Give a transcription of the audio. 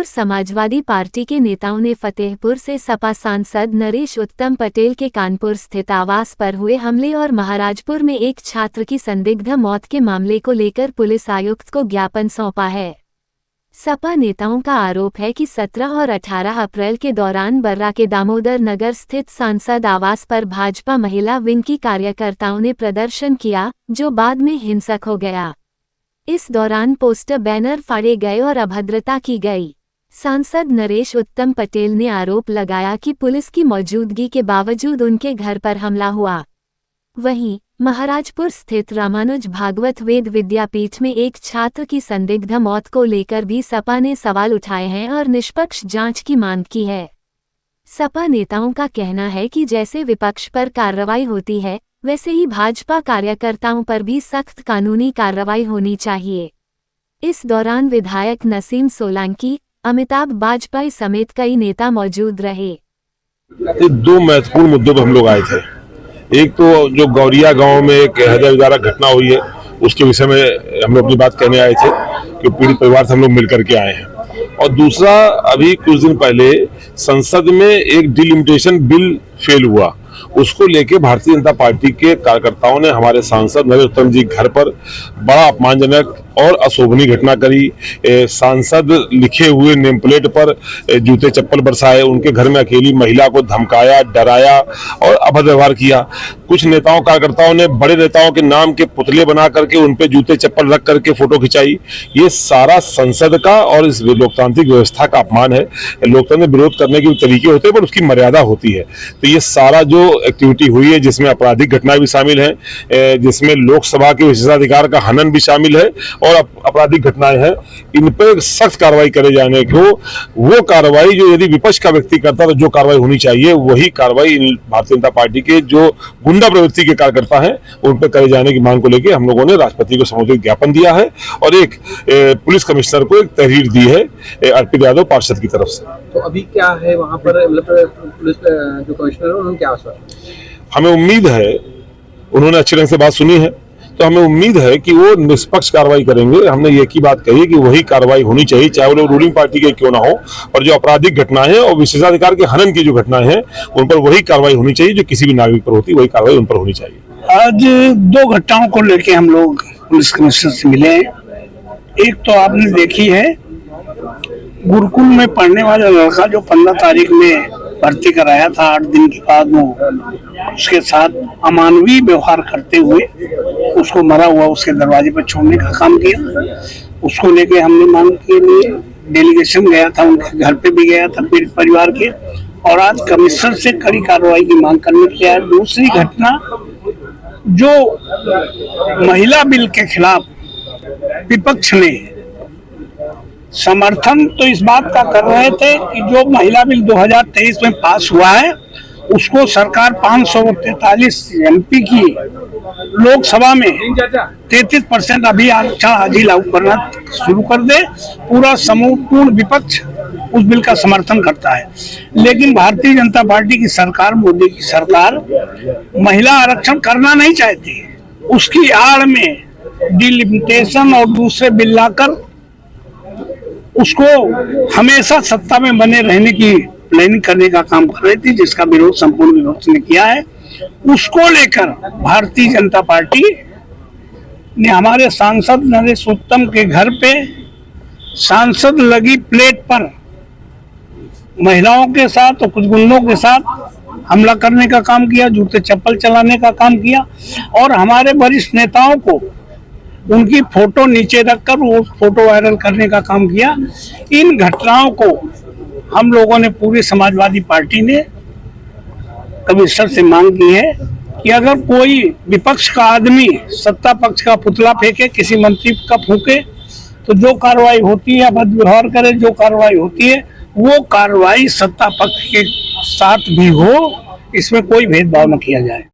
Maharajpur Samajwadi party के नेताओं ने फतेहपुर से सपा सांसद नरेश उत्तम पटेल के कानपुर स्थित आवास पर हुए हमले और महाराजपुर में एक छात्र की संदिग्ध मौत के मामले को लेकर पुलिस आयुक्त को ज्ञापन सौंपा है। सपा नेताओं का आरोप है कि 17 और 18 अप्रैल के दौरान बर्रा के दामोदर नगर स्थित सांसद आवास पर भाजपा महिला विंग की कार्यकर्ताओं ने प्रदर्शन किया, जो बाद में हिंसक हो गया। इस दौरान पोस्टर बैनर फाड़े गए और अभद्रता की गई। सांसद नरेश उत्तम पटेल ने आरोप लगाया कि पुलिस की मौजूदगी के बावजूद उनके घर पर हमला हुआ। वहीं महाराजपुर स्थित रामानुज भागवत वेद विद्यापीठ में एक छात्र की संदिग्ध मौत को लेकर भी सपा ने सवाल उठाए हैं और निष्पक्ष जांच की मांग की है। सपा नेताओं का कहना है कि जैसे विपक्ष पर कार्रवाई होती है, वैसे ही भाजपा कार्यकर्ताओं पर भी सख्त कानूनी कार्रवाई होनी चाहिए। इस दौरान विधायक नसीम सोलंकी, अमिताभ वाजपेयी समेत कई नेता मौजूद रहे। दो महत्वपूर्ण मुद्दों पर हम लोग आए थे। एक तो जो गौरिया गांव में एक हृदयविदारक घटना हुई है, उसके विषय में हम लोग अपनी बात कहने आए थे कि पीड़ित परिवार से हम लोग मिलकर के आए हैं। और दूसरा, अभी कुछ दिन पहले संसद में एक डिलिमिटेशन बिल फेल हुआ, उसको लेके भारतीय जनता पार्टी के कार्यकर्ताओं ने हमारे सांसद नरेश उत्तम जी घर पर बड़ा अपमानजनक और अशोभनीय घटना करी। सांसद लिखे हुए नेम प्लेट पर जूते चप्पल बरसाए, उनके घर में अकेली महिला को धमकाया, डराया और अभद्र व्यवहार किया। कुछ नेताओं कार्यकर्ताओं ने बड़े नेताओं के नाम के पुतले बना करके उन पे जूते चप्पल रख करके फोटो खिंचाई। ये सारा संसद का और इस लोकतांत्रिक व्यवस्था का अपमान है। लोकतंत्र में विरोध करने के तरीके होते हैं, पर उसकी मर्यादा होती है। तो ये सारा जो एक्टिविटी हुई है, जिसमें आपराधिक घटनाएं भी शामिल हैं, जिसमें लोकसभा के विशेषाधिकार का हनन भी शामिल है और आपराधिक घटनाएं हैं, इन पर सख्त कार्रवाई करे जाने को, वो कार्रवाई जो यदि विपक्ष का व्यक्ति करता तो जो कार्रवाई होनी चाहिए, वही कार्रवाई भारतीय जनता पार्टी के जो गुंडा प्रवृत्ति के कार्यकर्ता हैं उन पर करे जाने की मांग को लेकर हम लोगों ने राष्ट्रपति को संबोधित ज्ञापन दिया है और एक पुलिस कमिश्नर को एक तहरीर दी है अर्पित यादव पार्षद की तरफ से। तो अभी क्या है वहाँ पर, मतलब पुलिस जो कमिश्नर है उन्होंने क्या आश्वासन? हमें उम्मीद है, उन्होंने अच्छे ढंग से बात सुनी है, तो हमें उम्मीद है कि वो निष्पक्ष कार्रवाई करेंगे। हमने ये की बात कही कि वही कार्रवाई होनी चाहिए, चाहे वो रूलिंग पार्टी के क्यों ना हो, और जो आपराधिक घटनाएं हैं और विशेषाधिकार के हनन की जो घटनाएं हैं उन पर वही कार्रवाई होनी चाहिए जो किसी भी नागरिक पर होती, वही कार्रवाई उन पर होनी चाहिए। आज दो घटनाओं को लेकर हम लोग पुलिस कमिश्नर से मिले। एक तो आपने देखी है, गुरुकुल में पढ़ने वाला लड़का जो 15 तारीख में भर्ती कराया था, 8 दिन के बाद वो उसके साथ अमानवीय व्यवहार करते हुए उसको मरा हुआ उसके दरवाजे पर छोड़ने का काम किया। उसको लेके हमने मांग के लिए डेलीगेशन गया था, उनके घर पे भी गया था पीड़ित परिवार के, और आज कमिश्नर से कड़ी कार्रवाई की मांग करने के लिए। दूसरी घटना, जो महिला बिल के खिलाफ विपक्ष ने समर्थन तो इस बात का कर रहे थे कि जो महिला बिल 2023 में पास हुआ है उसको सरकार 543 MP की लोकसभा में 33% अभी आरक्षण आज ही लागू करना शुरू कर दे। पूरा समूहपूर्ण विपक्ष उस बिल का समर्थन करता है, लेकिन भारतीय जनता पार्टी की सरकार, मोदी की सरकार महिला आरक्षण करना नहीं चाहती। उसकी आड़ में डिलिमिटेशन और दूसरे बिल लाकर उसको हमेशा सत्ता में बने रहने की प्लानिंग करने का काम कर रही थी, जिसका विरोध संपूर्ण विपक्ष ने किया है। उसको लेकर भारतीय जनता पार्टी ने हमारे सांसद नरेश उत्तम के घर पे सांसद लगी प्लेट पर महिलाओं के साथ और कुछ गुंडों के साथ हमला करने का काम किया, जूते चप्पल चलाने का काम किया, और हमारे वरिष्ठ नेताओं को उनकी फोटो नीचे रखकर वो फोटो वायरल करने का काम किया। इन घटनाओं को हम लोगों ने, पूरी समाजवादी पार्टी ने कमिश्नर से मांग की है कि अगर कोई विपक्ष का आदमी सत्ता पक्ष का पुतला फेंके, किसी मंत्री का फूके, तो जो कार्रवाई होती है, अभद्र व्यवहार करे, जो कार्रवाई होती है वो कार्रवाई सत्ता पक्ष के साथ भी हो, इसमें कोई भेदभाव न किया जाए।